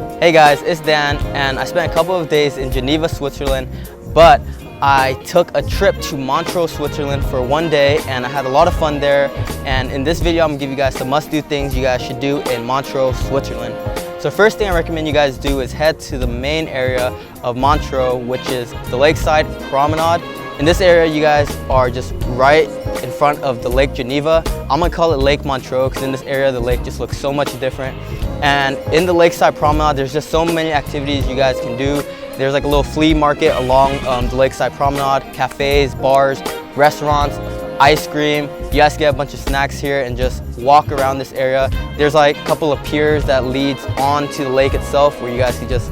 Hey guys, it's Dan, and I spent a couple of days in Geneva, Switzerland, but I took a trip to Montreux, Switzerland for one day, and I had a lot of fun there. And in this video, I'm gonna give you guys some must-do things you guys should do in Montreux, Switzerland. So first thing I recommend you guys do is head to the main area of Montreux, which is the Lakeside Promenade. In this area, you guys are just right in front of the Lake Geneva. I'm gonna call it Lake Montreux because in this area, the lake just looks so much different. And in the Lakeside Promenade, there's just so many activities you guys can do. There's like a little flea market along the Lakeside Promenade, cafes, bars, restaurants, ice cream. You guys get a bunch of snacks here and just walk around this area. There's like a couple of piers that leads onto the lake itself where you guys can just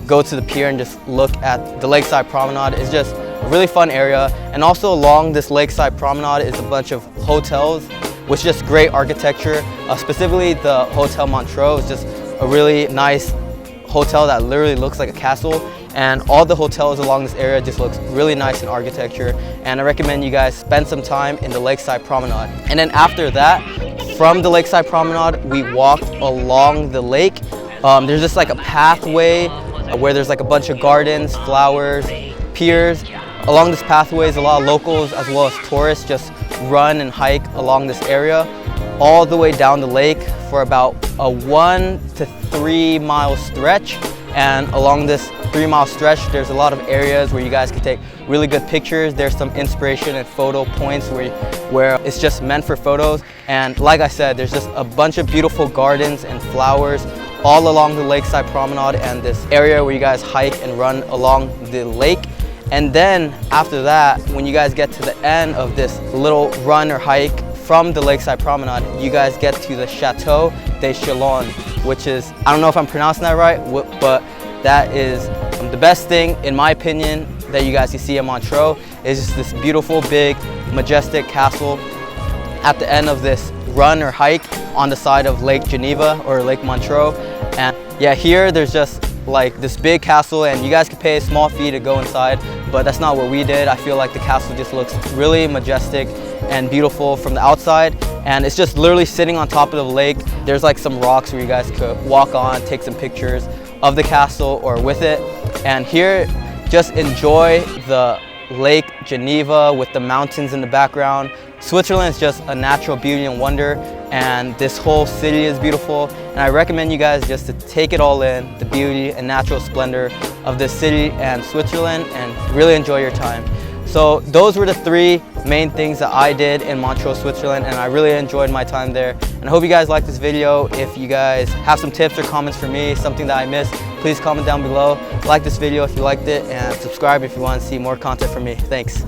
go to the pier and just look at the Lakeside Promenade. It's just a really fun area. And also along this Lakeside Promenade is a bunch of hotels with just great architecture. Specifically the Hotel Montreux is just a really nice hotel that literally looks like a castle. And all the hotels along this area just looks really nice in architecture. And I recommend you guys spend some time in the Lakeside Promenade. And then after that, from the Lakeside Promenade, we walked along the lake. There's just like a pathway where there's like a bunch of gardens, flowers, piers. Along this pathways, a lot of locals as well as tourists just run and hike along this area all the way down the lake for about a 1 to 3 mile stretch. And along this 3 mile stretch, there's a lot of areas where you guys can take really good pictures. There's some inspiration and photo points where it's just meant for photos. And like I said, there's just a bunch of beautiful gardens and flowers all along the Lakeside Promenade and this area where you guys hike and run along the lake. And then after that, when you guys get to the end of this little run or hike from the Lakeside Promenade, you guys get to the Chateau de Chillon, which is, I don't know if I'm pronouncing that right, but that is the best thing, in my opinion, that you guys can see in Montreux. Is just this beautiful, big, majestic castle at the end of this run or hike on the side of Lake Geneva or Lake Montreux. And yeah, here there's just like this big castle, and you guys can pay a small fee to go inside, but that's not what we did. I feel like the castle just looks really majestic and beautiful from the outside, and it's just literally sitting on top of the lake. There's like some rocks where you guys could walk on, take some pictures of the castle or with it. And here, just enjoy the Lake Geneva with the mountains in the background. Switzerland is just a natural beauty and wonder, and this whole city is beautiful. And I recommend you guys just to take it all in, the beauty and natural splendor of this city and Switzerland, and really enjoy your time. So those were the 3 main things that I did in Montreux, Switzerland, and I really enjoyed my time there. And I hope you guys liked this video. If you guys have some tips or comments for me, something that I missed, please comment down below. Like this video if you liked it, and subscribe if you want to see more content from me. Thanks.